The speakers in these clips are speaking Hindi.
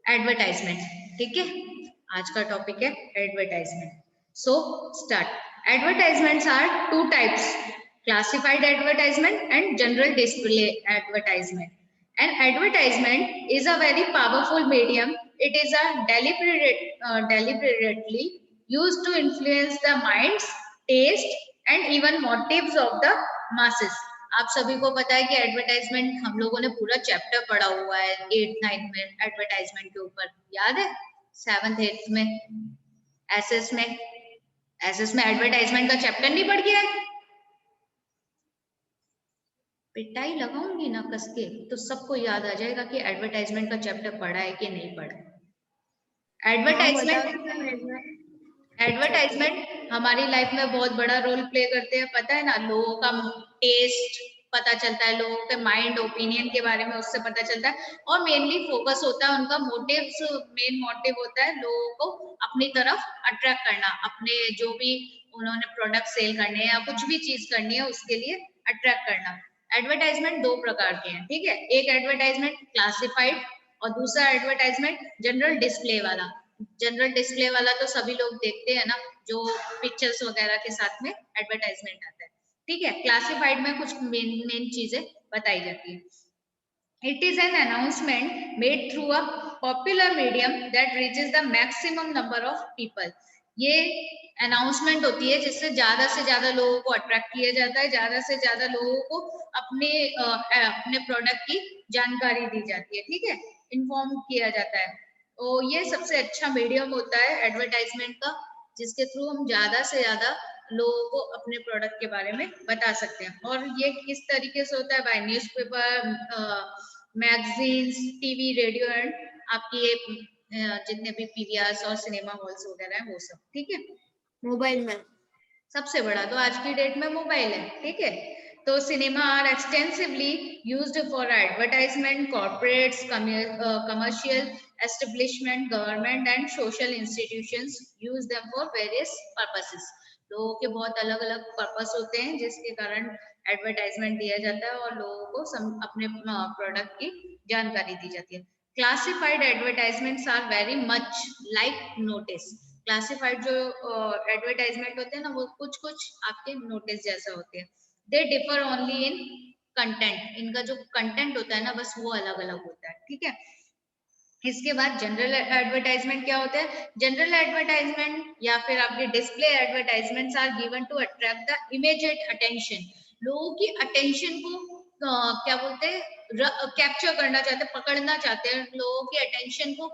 एडवर्टाइजमेंट, ठीक है। आज का टॉपिक है advertisement. So start. Advertisements are two types, classified advertisement and general display advertisement. An advertisement is a very powerful medium. It is a deliberately used to influence the minds, taste and even motives of the masses. आप सभी को पता है कि एडवर्टाइजमेंट हम लोगों ने पूरा चैप्टर पढ़ा हुआ है 8th 9th में एडवर्टाइजमेंट के ऊपर, याद है? 7th 8th में एसएस में एडवर्टाइजमेंट का चैप्टर नहीं पढ़ गया है? पिटाई लगाऊंगी ना कस के तो सबको याद आ जाएगा कि एडवर्टाइजमेंट का चैप्टर पढ़ा है कि नहीं पढ़ा। एडवर्टाइजमेंट हमारी लाइफ में बहुत बड़ा रोल प्ले करते हैं, पता है ना। लोगों का टेस्ट पता चलता है, लोगों के माइंड ओपिनियन के बारे में उससे पता चलता है, और मेनली फोकस होता है उनका मोटिव्स, मेन मोटिव होता है लोगों को अपनी तरफ अट्रैक्ट करना, अपने जो भी उन्होंने प्रोडक्ट सेल करने हैं या कुछ भी चीज करनी है उसके लिए अट्रैक्ट करना। एडवर्टाइजमेंट दो प्रकार के हैं, ठीक है। एक एडवर्टाइजमेंट क्लासिफाइड और दूसरा एडवर्टाइजमेंट जनरल डिस्प्ले वाला। जनरल डिस्प्ले वाला तो सभी लोग देखते हैं ना, जो पिक्चर्स वगैरह के साथ में एडवर्टाइजमेंट आता है, ठीक है। क्लासिफाइड में कुछ मेन चीजें बताई जाती है। It is an announcement made through a popular medium that reaches the maximum number of people. ये अनाउंसमेंट होती है जिससे ज्यादा से ज्यादा लोगों को अट्रैक्ट किया जाता है, ज्यादा से ज्यादा लोगों को अपने प्रोडक्ट की जानकारी दी जाती है, ठीक है, इन्फॉर्म किया जाता है। तो ये सबसे अच्छा मीडियम होता है एडवर्टाइजमेंट का, जिसके थ्रू हम ज्यादा से ज्यादा लोगों को अपने प्रोडक्ट के बारे में बता सकते हैं। और ये किस तरीके से होता है? By newspaper, magazines, TV, radio and आपकी ये जितने भी पीवीआर्स और सिनेमा हॉल्स वगैरह हैं वो सब, ठीक है। मोबाइल में सबसे बड़ा तो आज की डेट में मोबाइल है, ठीक है। तो cinema are extensively used for advertisement, corporates, commercial establishment, government and social institutions use them for various purposes. लोगों के बहुत अलग अलग पर्पस होते हैं जिसके कारण एडवर्टाइजमेंट दिया जाता है और लोगों को अपने प्रोडक्ट की जानकारी दी जाती है। Classified advertisements are very much like notice. Classified जो एडवर्टाइजमेंट होते हैं ना, वो कुछ कुछ आपके नोटिस जैसा होते हैं। They differ only in content. इनका जो कंटेंट होता है ना, बस वो अलग अलग होता है, ठीक है। इसके बाद जनरल एडवर्टाइजमेंट क्या होता है? जनरल एडवर्टाइजमेंट या फिर आपके display advertisements are given to attract the immediate attention. लोगों की अटेंशन को क्या बोलते हैं, कैप्चर करना चाहते हैं, पकड़ना चाहते हैं, लोगों की अटेंशन को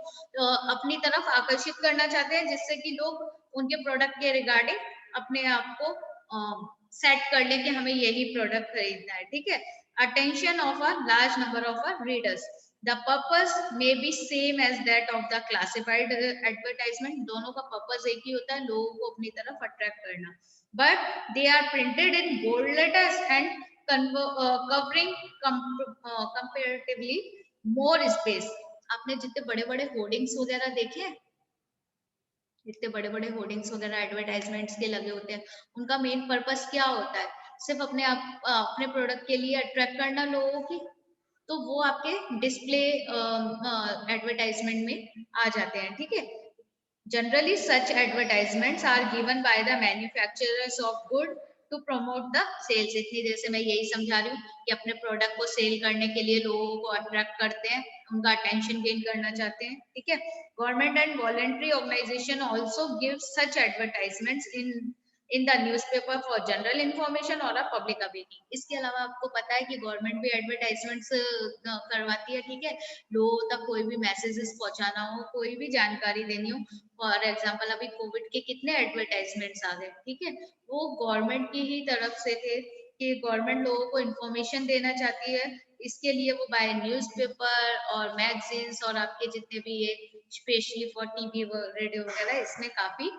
अपनी तरफ आकर्षित करना चाहते हैं, जिससे कि लोग उनके प्रोडक्ट के रिगार्डिंग अपने आप को सेट कर लें कि हमें यही प्रोडक्ट खरीदना है, ठीक है। Attention of a large number of a readers. The purpose may be same as that of the classified advertisement. दोनों का पर्पस एक ही होता है, लोगों को अपनी तरफ अट्रैक्ट करना, but they are printed in bold letters and covering comparatively more space. आपने जितने बड़े बड़े होर्डिंग्स वगैरह देखे हैं, इतने बड़े बड़े होर्डिंग्स वगैरह एडवर्टाइजमेंट्स के लगे होते हैं, उनका मेन पर्पस क्या होता है? सिर्फ अपने प्रोडक्ट के लिए अट्रैक्ट करना लोगों की। तो वो आपके डिस्प्ले एडवर्टाइजमेंट में आ जाते हैं, ठीक है। Generally such advertisements are given by the manufacturers of good to promote the sales. इतनी देर से मैं यही समझा रही हूँ कि अपने प्रोडक्ट को सेल करने के लिए लोगों को अट्रैक्ट करते हैं, उनका अटेंशन गेन करना चाहते हैं, ठीक है। Government and voluntary organization also give such advertisements in the newspaper for general information और पब्लिक अवेयरनेस। इसके अलावा आपको पता है कि गवर्नमेंट भी एडवर्टाइजमेंट्स करवाती है, ठीक है। लोगों तक कोई भी मैसेजेस पहुंचाना हो, कोई भी जानकारी देनी हो, फॉर एग्जाम्पल अभी कोविड के कितने एडवर्टाइजमेंट्स आ गए, ठीक है। वो गवर्नमेंट की ही तरफ से थे कि गवर्नमेंट लोगों को इन्फॉर्मेशन देना चाहती है, इसके लिए वो बाय न्यूज़पेपर और मैगजीन्स और आपके जितने भी ये स्पेशली फॉर टीवी रेडियो वगैरह, इसमें काफी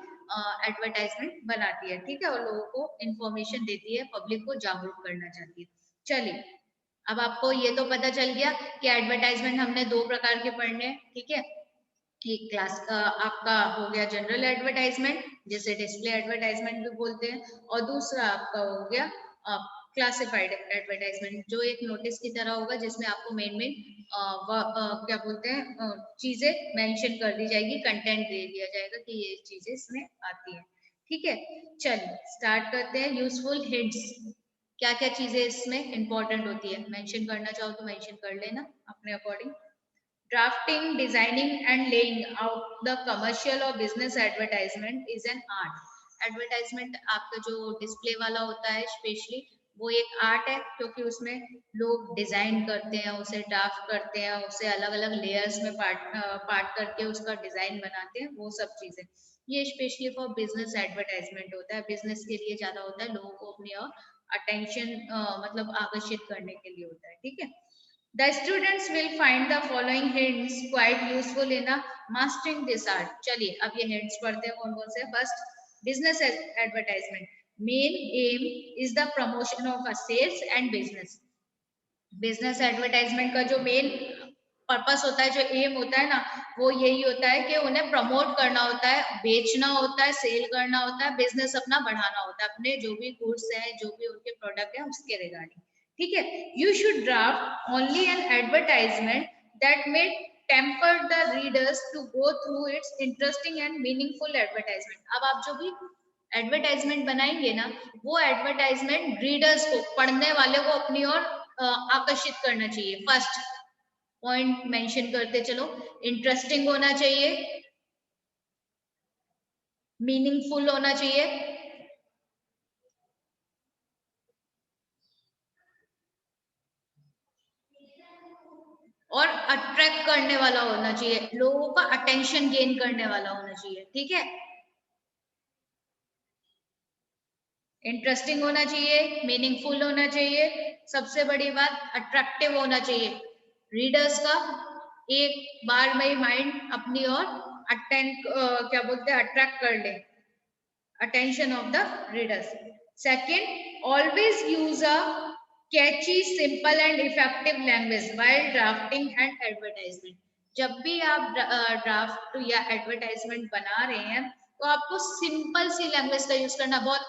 एडवर्टाइजमेंट बनाती है, ठीक है, और लोगों को इन्फॉर्मेशन देती है, पब्लिक को जागरूक करना चाहती है। चलिए, अब आपको ये तो पता चल गया कि एडवर्टाइजमेंट हमने दो प्रकार के पढ़ने हैं, ठीक है। एक क्लास आपका हो गया जनरल एडवर्टाइजमेंट, जिसे डिस्प्ले एडवर्टाइजमेंट भी बोलते हैं, और दूसरा आपका हो गया क्लासिफाइड एडवर्टाइजमेंट जो एक नोटिस की तरह होगा जिसमें आपको मेन मेन क्या बोलते हैं चीजें मेंशन कर दी जाएगी, कंटेंट दे दिया जाएगा कि ये चीजें इसमें आती हैं। ठीक है, चलिए स्टार्ट करते हैं। यूजफुल हिंट्स, क्या क्या चीजें इसमें इंपॉर्टेंट होती है, मेंशन करना चाहो तो मेंशन कर लेना अपने according. Drafting, designing and laying out the commercial और business advertisement is an art. Advertisement आपका जो डिस्प्ले वाला होता है स्पेशली, वो एक आर्ट है, क्योंकि उसमें लोग डिजाइन करते हैं, उसे ड्राफ्ट करते हैं, उसे अलग अलग लेयर्स में पार्ट करके उसका डिजाइन बनाते हैं, वो सब चीजें। ये स्पेशली फॉर बिजनेस एडवर्टाइजमेंट होता है, बिजनेस के लिए ज्यादा होता है, लोगों को अपनी और अटेंशन मतलब आकर्षित करने के लिए होता है। ठीक है, the students will find the following hints quite useful in a mastering this art. चलिए अब ये hints पढ़ते हैं कौन कौन से। First, business advertisement. Main aim is the promotion of a sales and business. Business advertisement का जो main पर्पस होता है, जो एम होता है ना, वो यही होता है कि उन्हें प्रमोट करना होता है, बेचना होता है, सेल करना होता है, बिजनेस अपना बढ़ाना होता है, अपने जो भी गुड्स हैं, जो भी उनके प्रोडक्ट है उसके रिगार्डिंग। ठीक है, you should draft only an advertisement that may tempt the readers to go through its interesting and meaningful advertisement. अब आप जो भी एडवर्टाइजमेंट बनाएंगे ना, वो एडवर्टाइजमेंट रीडर्स को, पढ़ने वाले को अपनी ओर आकर्षित करना चाहिए। फर्स्ट पॉइंट मेंशन करते चलो, इंटरेस्टिंग होना चाहिए, मीनिंगफुल होना चाहिए, और अट्रैक्ट करने वाला होना चाहिए, लोगों का अटेंशन गेन करने वाला होना चाहिए। ठीक है, इंटरेस्टिंग होना चाहिए, मीनिंगफुल होना चाहिए, सबसे बड़ी बात अट्रैक्टिव होना चाहिए, रीडर्स का एक बार में माइंड अपनी ओर क्या बोलते हैं अट्रैक्ट कर ले, attention of the readers. Second, always use a catchy, simple and effective language while drafting and advertisement. जब भी आप ड्राफ्ट या एडवर्टाइजमेंट बना रहे हैं तो आपको सिंपल सी लैंग्वेज का यूज करना, बहुत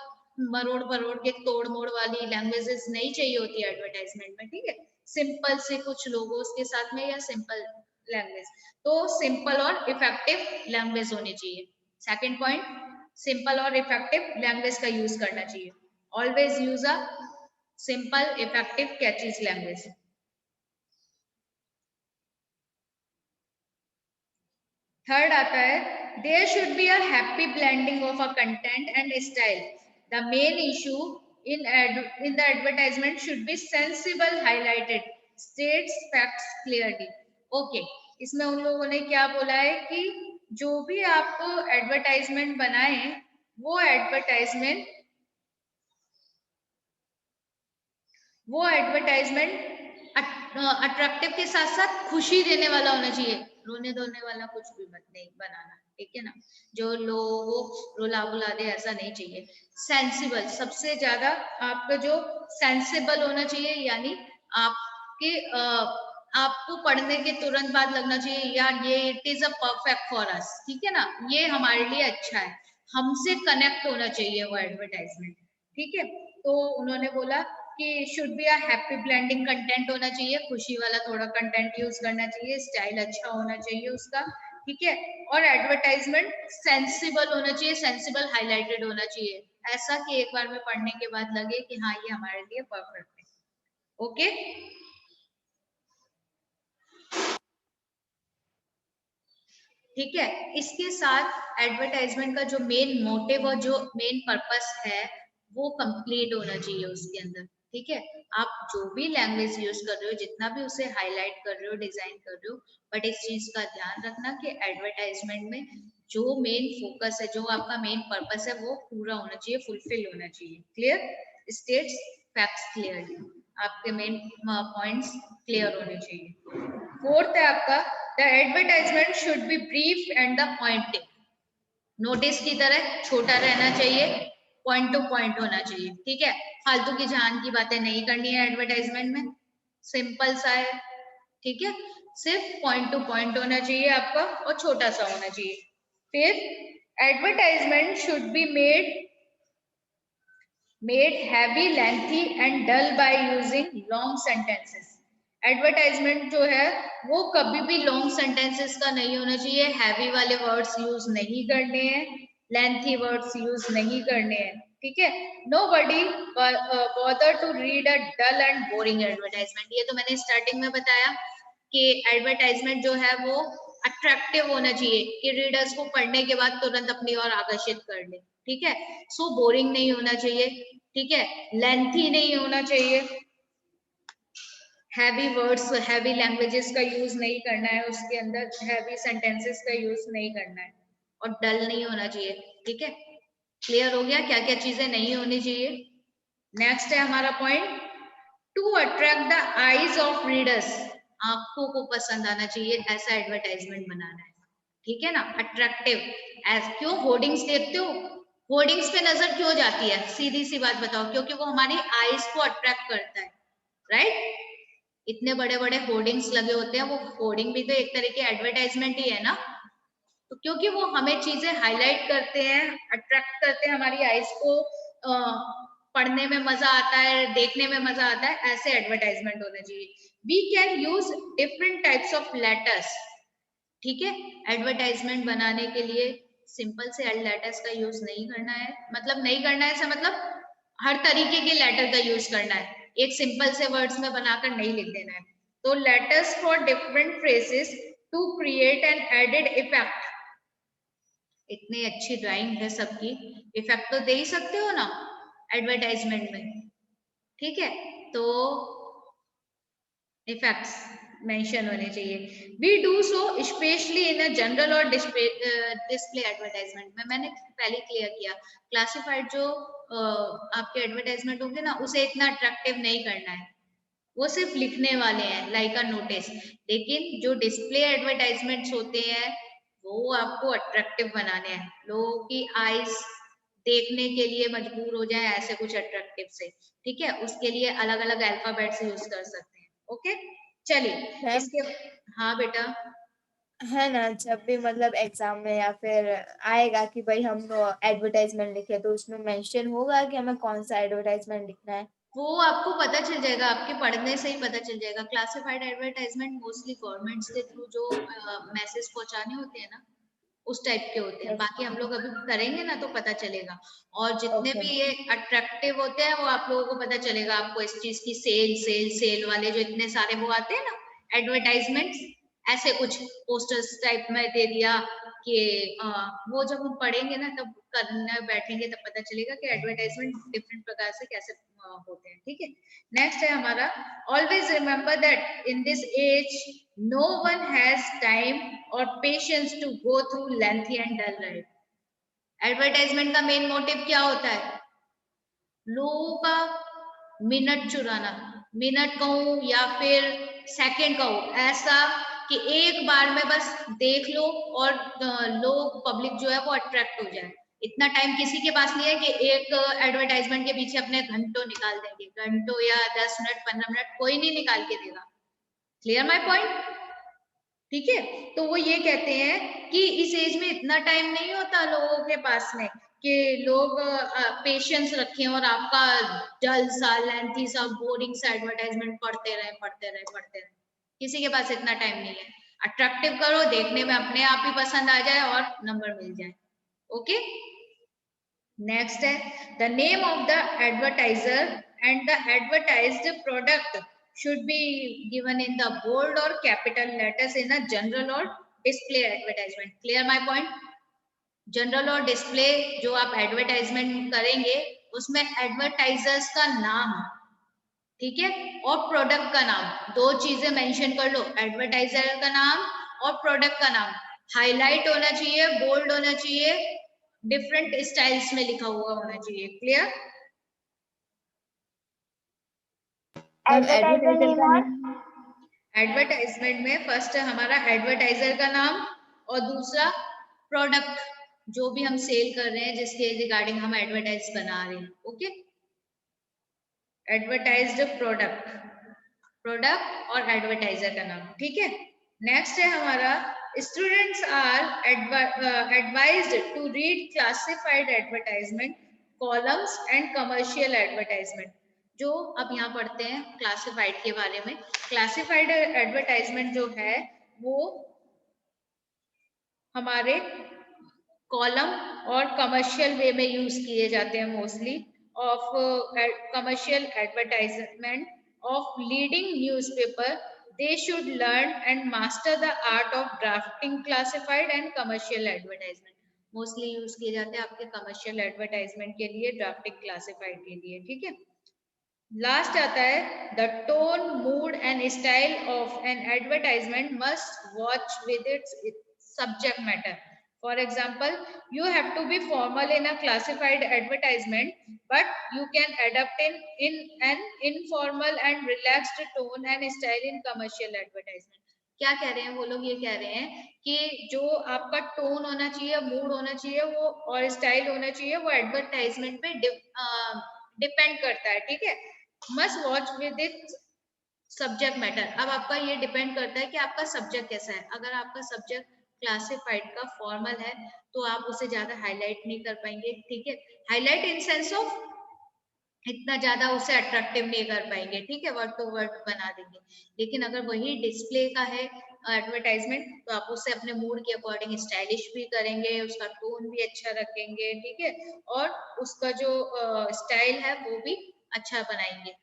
मरोड़ परोड़ के तोड़ मोड़ वाली लैंग्वेजेस नहीं चाहिए होती है एडवर्टाइजमेंट में। ठीक है, सिंपल से कुछ लोगोस के साथ में या सिंपल लैंग्वेज, तो सिंपल और इफेक्टिव लैंग्वेज होनी चाहिए। सेकंड पॉइंट, सिंपल और इफेक्टिव लैंग्वेज का यूज करना चाहिए। Always use a simple effective catchy language. Third आता है, there should be a happy blending of a content and style. The main issue in the advertisement should be sensible, highlighted, states facts clearly. Okay, इसमें उन लोगों ने क्या बोला है कि जो भी आप एडवर्टाइजमेंट बनाए, वो एडवर्टाइजमेंट अट्रैक्टिव के साथ साथ खुशी देने वाला होना चाहिए, रोने धोने वाला कुछ भी मत नहीं बनाना। ठीक है ना, जो लोगों रुला बुला दे ऐसा नहीं चाहिए। सेंसिबल, सबसे ज्यादा आपका जो सेंसिबल होना चाहिए, यानी आपके आपको पढ़ने के तुरंत बाद लगना चाहिए यार ये it is a perfect for us. ठीक है ना, ये हमारे लिए अच्छा है, हमसे कनेक्ट होना चाहिए वो एडवर्टाइजमेंट। ठीक है, तो उन्होंने बोला कि should be a happy blending content होना चाहिए, खुशी वाला थोड़ा कंटेंट यूज करना चाहिए, स्टाइल अच्छा होना चाहिए उसका। ठीक है, और एडवर्टाइजमेंट सेंसिबल होना चाहिए, सेंसिबल हाईलाइटेड होना चाहिए, ऐसा कि एक बार में पढ़ने के बाद लगे कि हाँ ये हमारे लिए परफेक्ट है। ओके, ठीक है, इसके साथ एडवर्टाइजमेंट का जो मेन मोटिव और जो मेन पर्पस है वो कंप्लीट होना चाहिए उसके अंदर। ठीक है, आप जो भी लैंग्वेज यूज कर रहे हो, जितना भी उसे हाईलाइट कर रहे हो, डिजाइन कर रहे हो, बट इस चीज का ध्यान रखना कि एडवर्टाइजमेंट में जो मेन फोकस है, जो आपका मेन पर्पस है, वो पूरा होना चाहिए, फुलफिल होना चाहिए। क्लियर, स्टेट्स फैक्ट्स क्लियरली, आपके मेन पॉइंट्स क्लियर होने चाहिए। फोर्थ है आपका, the advertisement should B brief and the Poynting. Notice की तरह छोटा रहना चाहिए, पॉइंट टू पॉइंट होना चाहिए। ठीक है, फालतू की जान की बातें नहीं करनी है एडवर्टाइजमेंट में, सिंपल सा है। ठीक है, सिर्फ पॉइंट टू पॉइंट होना चाहिए आपका और छोटा सा होना चाहिए। फिर advertisement should be made made heavy, lengthy and dull by using long sentences. Advertisement जो है वो कभी भी लॉन्ग सेंटेंसेस का नहीं होना चाहिए, हैवी वाले वर्ड्स यूज नहीं करने हैं, लेंथी वर्ड्स यूज नहीं करने हैं, ठीक है। Nobody bother to read a dull and boring advertisement. ये तो मैंने स्टार्टिंग में बताया कि एडवर्टाइजमेंट जो है वो अट्रैक्टिव होना चाहिए कि रीडर्स को पढ़ने के बाद तुरंत अपनी ओर आकर्षित कर ले, ठीक है। सो बोरिंग नहीं होना चाहिए, ठीक है, लेंथी नहीं होना चाहिए, हैवी वर्ड्स हैवी लैंग्वेजेस का यूज नहीं करना है, उसके अंदर हैवी सेंटेंसेस का यूज नहीं करना है, और डल नहीं होना चाहिए, ठीक है। क्लियर हो गया क्या क्या चीजें नहीं होनी चाहिए। नेक्स्ट है हमारा point, to attract the eyes of readers, आंखों को पसंद आना चाहिए, ऐसा एडवर्टाइजमेंट बनाना है, ठीक है ना। अट्रैक्टिव एज, क्यों होर्डिंग्स देखते हो, होर्डिंग्स पे नजर क्यों जाती है, सीधी सी बात बताओ, क्योंकि वो हमारी आईज को अट्रैक्ट करता है, राइट। इतने बड़े बड़े होर्डिंग्स लगे होते हैं, वो होर्डिंग भी तो एक तरह की एडवर्टाइजमेंट ही है ना। तो क्योंकि वो हमें चीजें हाईलाइट करते हैं, अट्रैक्ट करते हैं, हमारी आईज को पढ़ने में मजा आता है, देखने में मजा आता है, ऐसे एडवर्टाइजमेंट होने चाहिए। We can use different types of letters, ठीक है। एडवर्टाइजमेंट बनाने के लिए सिंपल से लेटर्स का यूज नहीं करना है, मतलब नहीं करना है, मतलब हर तरीके के लेटर का यूज करना है, एक सिंपल से वर्ड्स में बनाकर नहीं लिख देना है। तो letters for different phrases to create an added effect. इतनी अच्छी ड्राइंग है सबकी, इफेक्ट तो दे ही सकते हो ना एडवर्टाइजमेंट में, ठीक है। तो इफेक्ट्स मेंशन होने चाहिए। We do so specially in a general or display advertisement में, मैंने पहले क्लियर किया, क्लासिफाइड जो आपके एडवर्टाइजमेंट होंगे ना, उसे इतना अट्रैक्टिव नहीं करना है, वो सिर्फ लिखने वाले हैं लाइक अ नोटिस। लेकिन जो डिस्प्ले एडवर्टाइजमेंट्स होते हैं वो आपको अट्रैक्टिव बनाने हैं, लोगों की आईज देखने के लिए मजबूर हो जाए ऐसे कुछ अट्रैक्टिव से, ठीक है। उसके लिए अलग अलग अल्फाबेट्स यूज कर सकते हैं, ओके। चलिए मैम इसके, हाँ बेटा। है ना, जब भी मतलब एग्जाम में या फिर आएगा कि भाई हम एडवर्टाइजमेंट लिखे, तो उसमें मेंशन होगा कि हमें कौन सा एडवर्टाइजमेंट लिखना है। वो आपको पता चल जाएगा, आपके पढ़ने से ही पता चल जाएगा। क्लासिफाइड एडवर्टाइजमेंट मोस्टली गवर्नमेंट्स के थ्रू जो मैसेज पहुंचाने होते हैं ना, उस टाइप के होते हैं। यस। बाकी हम लोग अभी करेंगे ना तो पता चलेगा। और जितने ओके। भी ये अट्रैक्टिव होते हैं वो आप लोगों को पता चलेगा, आपको इस चीज की सेल सेल सेल वाले जो इतने सारे वो आते हैं ना एडवर्टाइजमेंट्स, ऐसे कुछ पोस्टर्स टाइप में दे दिया कि वो जब हम पढ़ेंगे ना तब करने बैठेंगे तब पता चलेगा कि एडवर्टाइजमेंट डिफरेंट प्रकार से कैसे होते हैं, ठीक है। नेक्स्ट है हमारा, always remember that in this age no one has time और patience to go through lengthy and dull write. Advertisement का मेन मोटिव क्या होता है, लोगों का मिनट चुराना, मिनट कहूं या फिर सेकंड कहूं, ऐसा कि एक बार में बस देख लो और लोग पब्लिक जो है वो अट्रैक्ट हो जाए। इतना टाइम किसी के पास नहीं है कि एक एडवर्टाइजमेंट के पीछे अपने घंटों निकाल देंगे, घंटों या 10 मिनट 15 मिनट कोई नहीं निकाल के देगा। क्लियर माई पॉइंट, ठीक है। तो वो ये कहते हैं कि इस एज में इतना टाइम नहीं होता लोगों के पास में कि लोग पेशेंस रखें और आपका डल सा लेंथी सा बोरिंग सा एडवर्टाइजमेंट पढ़ते रहे पढ़ते रहे पढ़ते रहे, किसी के पास इतना टाइम नहीं है। अट्रैक्टिव करो, देखने में अपने आप ही पसंद आ जाए और नंबर मिल जाए, ओके। नेक्स्ट है, the name of the advertiser and the advertised product should be given in the bold or capital letters in a general or display advertisement. Clear my point? General or display जो आप एडवर्टाइजमेंट करेंगे उसमें एडवर्टाइजर्स का नाम, ठीक है, और प्रोडक्ट का नाम, दो चीजें मेंशन कर लो, एडवर्टाइजर का नाम और प्रोडक्ट का नाम हाईलाइट होना चाहिए, बोल्ड होना चाहिए, डिफरेंट स्टाइल्स में लिखा हुआ होना चाहिए। Clear. Ma'am advertiser advertiser name का और नेम। एडवर्टाइजमेंट में फर्स्ट है हमारा एडवर्टाइजर का नाम और दूसरा प्रोडक्ट जो भी हम सेल कर रहे हैं जिसके रिगार्डिंग हम एडवर्टाइज बना रहे हैं, ओके। एडवर्टाइज्ड प्रोडक्ट, प्रोडक्ट और एडवर्टाइजर का नाम, ठीक है। नेक्स्ट है हमारा, students are advised to read classified advertisement columns and commercial advertisement. जो अब यहाँ पढ़ते हैं क्लासिफाइड के बारे में। क्लासिफाइड एडवर्टाइजमेंट जो है वो हमारे कॉलम और कमर्शियल वे में यूज किए जाते हैं mostly of commercial advertisement of leading newspaper. They should learn and master the art of drafting classified and commercial advertisement. Mostly use किए जाते हैं आपके कमर्शियल एडवर्टाइजमेंट के लिए, ड्राफ्टिंग क्लासिफाइड के लिए, ठीक है। लास्ट आता है the tone mood and style of an advertisement must watch with its subject matter. For example, you have to be formal in a classified advertisement, but you can adapt in an informal and relaxed tone and style in commercial advertisement. क्या कह रहे हैं वो लोग? ये कह रहे हैं कि जो आपका टोन होना चाहिए, मूड होना चाहिए वो और स्टाइल होना चाहिए, वो एडवर्टाइजमेंट पे डिपेंड करता है, ठीक है। Must watch with it subject matter. अब आपका ये डिपेंड करता है कि आपका सब्जेक्ट कैसा है। अगर आपका सब्जेक्ट क्लासिफाइड का फॉर्मल है तो आप उसे ज्यादा हाईलाइट नहीं कर पाएंगे, ठीक है। हाईलाइट इन सेंस ऑफ इतना ज्यादा उसे अट्रैक्टिव नहीं कर पाएंगे, ठीक है, वर्ड टू वर्ड बना देंगे। लेकिन अगर वही डिस्प्ले का है एडवर्टाइजमेंट तो आप उसे अपने मूड के अकॉर्डिंग स्टाइलिश भी करेंगे, उसका टोन भी अच्छा रखेंगे, ठीक है, और उसका जो स्टाइल है वो भी अच्छा बनाएंगे।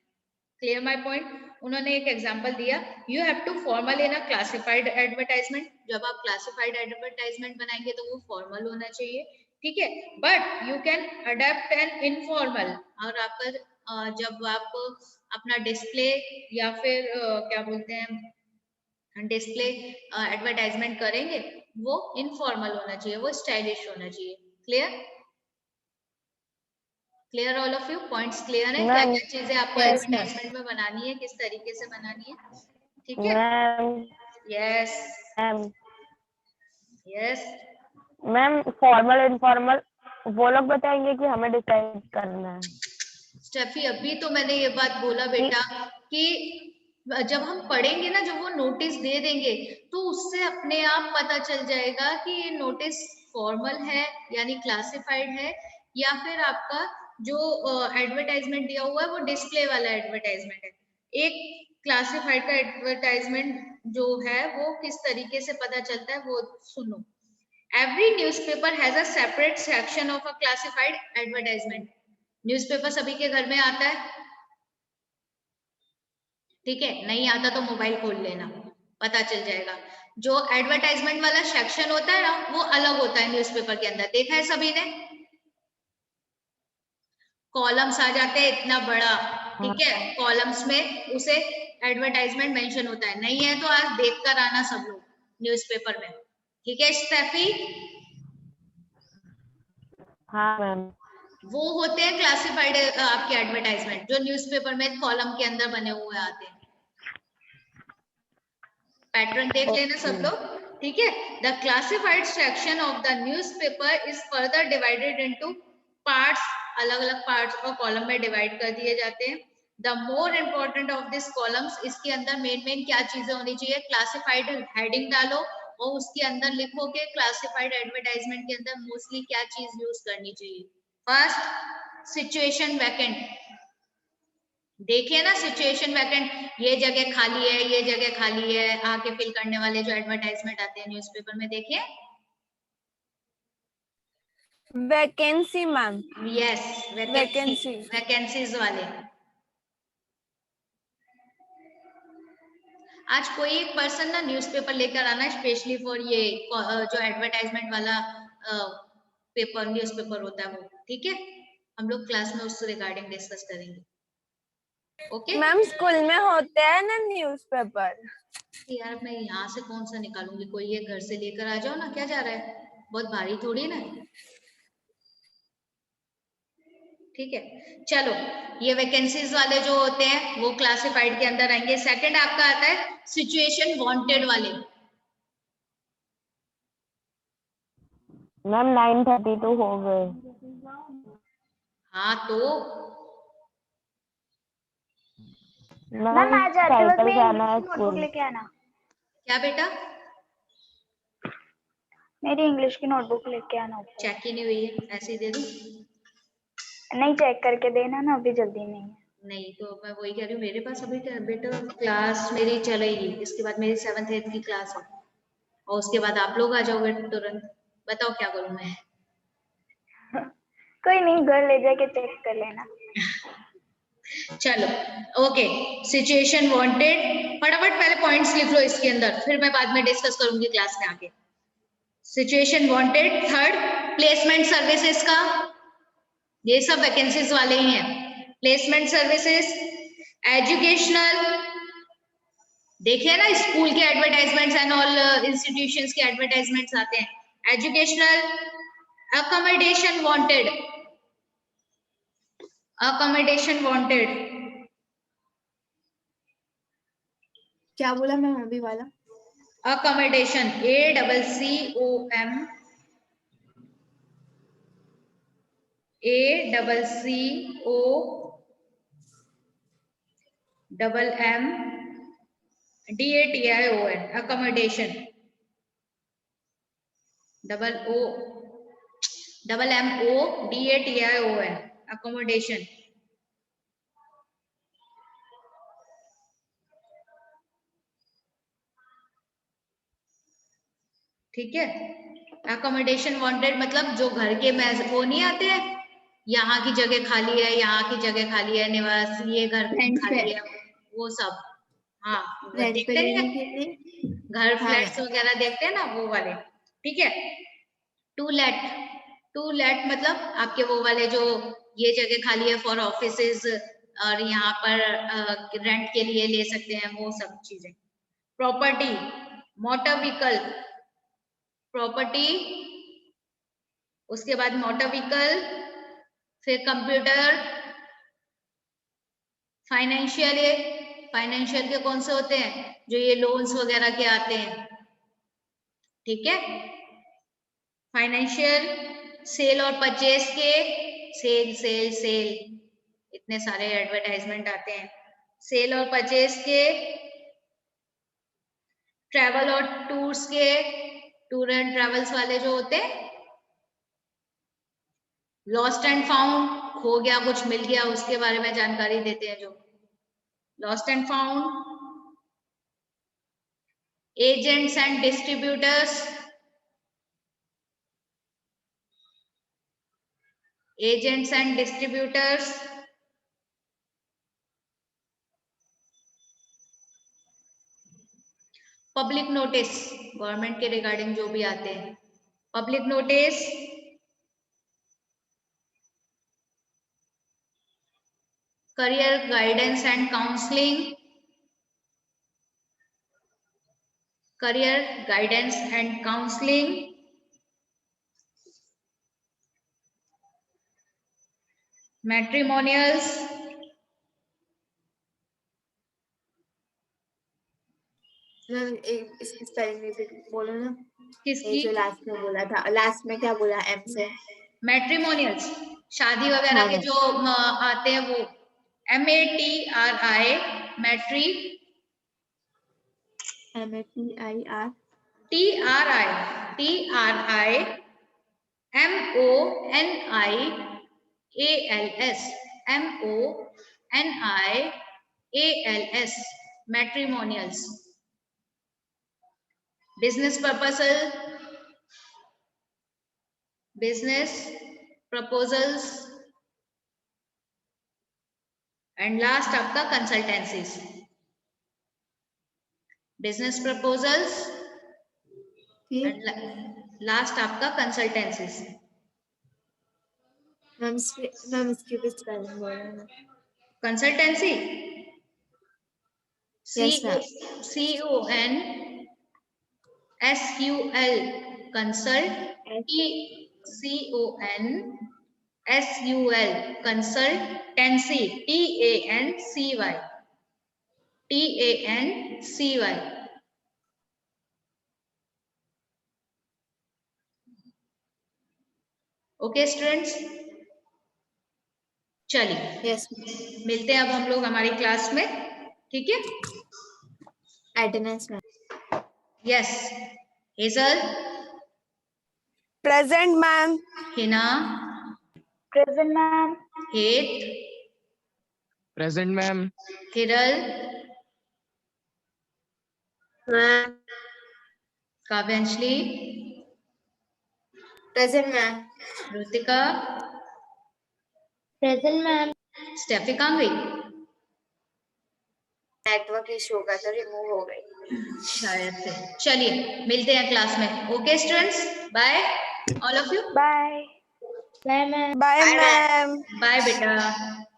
Clear my point? उन्होंने एक एग्जाम्पल दिया, you have to formal in a classified advertisement. जब आप क्लासिफाइड एडवर्टाइजमेंट बनाएंगे तो वो फॉर्मल होना चाहिए, ठीक है, but you can adapt an informal. और आपका जब आप अपना डिस्प्ले या फिर क्या बोलते हैं डिस्प्ले एडवर्टाइजमेंट करेंगे वो इनफॉर्मल होना चाहिए, वो स्टाइलिश होना चाहिए। Clear? Clear all of you? Points clear है? क्या क्या चीजें आपको एडवर्टाइजमेंट में बनानी है, किस तरीके से बनानी है, ठीक है। Yes yes ma'am, formal informal वो लोग बताएंगे कि हमें डिसाइड करना है? स्टेफी, अभी तो मैंने ये बात बोला बेटा कि जब हम पढ़ेंगे ना, जब वो नोटिस दे देंगे तो उससे अपने आप पता चल जाएगा कि ये नोटिस फॉर्मल है यानी क्लासिफाइड है, या फिर आपका जो एडवर्टाइजमेंट दिया हुआ है वो डिस्प्ले वाला एडवर्टाइजमेंट है। एक क्लासिफाइड का एडवर्टाइजमेंट जो है वो किस तरीके से पता चलता है वो सुनो। Every newspaper has a separate section of a classified advertisement. Newspaper सभी के घर में आता है, ठीक है, नहीं आता तो मोबाइल खोल लेना, पता चल जाएगा। जो एडवर्टाइजमेंट वाला सेक्शन होता है ना वो अलग होता है न्यूज़पेपर के अंदर, देखा है सभी ने? कॉलम्स आ जाते हैं इतना बड़ा, ठीक है, कॉलम्स में उसे एडवर्टाइजमेंट मेंशन होता है। नहीं है तो आज देख कर आना सब लोग न्यूज़पेपर में, ठीक है स्टेफी? हाँ मैम। वो होते हैं क्लासिफाइड आपके एडवर्टाइजमेंट जो न्यूज़पेपर में कॉलम के अंदर बने हुए आते हैं। पैटर्न देख लेना सब लोग, ठीक है। The classified section of the newspaper is further divided into parts. अलग अलग पार्ट्स और कॉलम में डिवाइड कर दिए जाते हैं। The more important of this columns, इसके अंदर मेन क्या चीजें होनी चाहिए? क्लासिफाइड हेडिंग डालो और उसके अंदर लिखो कि क्लासिफाइड एडवर्टाइजमेंट के अंदर मोस्टली क्या चीज यूज करनी चाहिए। First, situation vacant. देखिए ना, सिचुएशन वैकेंट, ये जगह खाली है, ये जगह खाली है, आके फिल करने वाले जो एडवर्टाइजमेंट आते हैं न्यूज़पेपर में, देखिए। Vacancy ma'am. Yes, vacancy, vacancies वाले। आज कोई एक पर्सन ना न्यूज़पेपर लेकर आना स्पेशली फॉर ये जो एडवर्टाइजमेंट वाला पेपर न्यूज़पेपर होता है वो, ठीक है। हम लोग क्लास में उस रिगार्डिंग डिस्कस करेंगे, ओके। मैम स्कूल में होते हैं ना न्यूज़पेपर। यार मैं यहाँ से कौन सा निकालूंगी, कोई एक घर से लेकर आ जाओ ना, क्या जा रहा है, बहुत भारी थोड़ी ना, ठीक है। चलो, ये वैकेंसीज वाले जो होते हैं वो क्लासिफाइड के अंदर आएंगे। सेकंड आपका आता है सिचुएशन वांटेड वाले। मैम 9:32 हो गए। हाँ तो मैम आज आते वक्त साइकिल से आना है नोटबुक स्कूल। लेके आना। क्या बेटा? मेरी इंग्लिश की नोटबुक लेके आना। चेक ही नहीं हुई है, ऐसे ही दे दूं? नहीं, चेक करके देना ना, अभी जल्दी नहीं है। नहीं तो मैं वही कह रही हूँ, मेरे पास अभी बेटा क्लास मेरी चलेगी, इसके बाद मेरी 7th 8th की क्लास है और उसके बाद आप लोग आ जाओगे तुरंत। बताओ क्या करूँ मैं। कोई नहीं, घर ले जाके चेक कर लेना। चलो ओके, सिचुएशन वांटेड, फटाफट पहले पॉइंट्स लिख लो इसके अंदर, फिर मैं बाद में डिस्कस करूंगी क्लास में आके। Situation wanted, third placement services का, ये सब वैकेंसीज वाले ही हैं। प्लेसमेंट सर्विसेज, एजुकेशनल, देखिए ना स्कूल के एडवर्टाइजमेंट्स एंड ऑल इंस्टीट्यूशंस के एडवर्टाइजमेंट्स आते हैं। Educational, accommodation wanted, accommodation wanted, क्या बोला मैम अभी वाला? accommodation, ACCOMMDATION, accommodation, MMODATION, accommodation। ठीक है, अकोमोडेशन वांटेड मतलब जो घर के वो नहीं आते हैं, यहाँ की जगह खाली है, यहाँ की जगह खाली है, निवास ये घर रेंट पे, खाली है, वो सब। हाँ वो रेंट पे देखते नहीं लेने है, के लिए। घर हाँ फ्लैट्स वगैरह देखते हैं ना, वो वाले। ठीक है, टू लेट मतलब आपके वो वाले जो ये जगह खाली है फॉर ऑफिसेज और यहाँ पर रेंट के लिए ले सकते हैं, वो सब चीजें। प्रॉपर्टी, मोटर व्हीकल, प्रॉपर्टी, उसके बाद मोटर व्हीकल, फिर कंप्यूटर, फाइनेंशियल के कौन से होते हैं, जो ये लोन्स वगैरह के आते हैं। ठीक है, फाइनेंशियल, सेल और परचेज के, सेल, इतने सारे एडवर्टाइजमेंट आते हैं। सेल और परचेज के, ट्रैवल और टूर्स के, टूर एंड ट्रैवल्स वाले जो होते हैं। लॉस्ट एंड फाउंड, खो गया कुछ मिल गया उसके बारे में जानकारी देते हैं जो lost and found. Agents and distributors, agents and distributors. Public notice, government के रिगार्डिंग जो भी आते हैं, public notice. Career guidance and counselling, career guidance and counselling. Matrimonials, ma'am इसकी स्पेलिंग रिपीट बोलो ना, ये किसकी? जो लास्ट में बोला था, लास्ट में क्या बोला एम से? मैट्रिमोनियल्स, शादी वगैरह हाँ के मैम। जो आते हैं वो, MATRI, मैट्री, MATIR, TRI MONIALS, matrimonials. Business proposals and last आपका consultancies. Business proposals and last आपका कंसल्टेंसीज। मैम इसकी भी स्पेलिंग बोलो ना। Consultancy, Yes, ma'am. CONSUL, consult, CONSUL, consultancy, TANCY. Okay students, चलिए Yes, मिलते हैं अब हम लोग हमारी क्लास में। ठीक है, attendance ma'am. Yes, Hazel, present ma'am. Hina, present ma'am. Het, Present, ma'am. Kiral, ma'am Kavyanshali, present ma'am. Rutika, present ma'am. Steffi कहाँ गई? नेटवर्क इशू होगा तो रिमूव हो गई शायद से। चलिए मिलते हैं क्लास में। Okay students, bye all of you. Bye bye ma'am. Bye ma'am. Bye बेटा।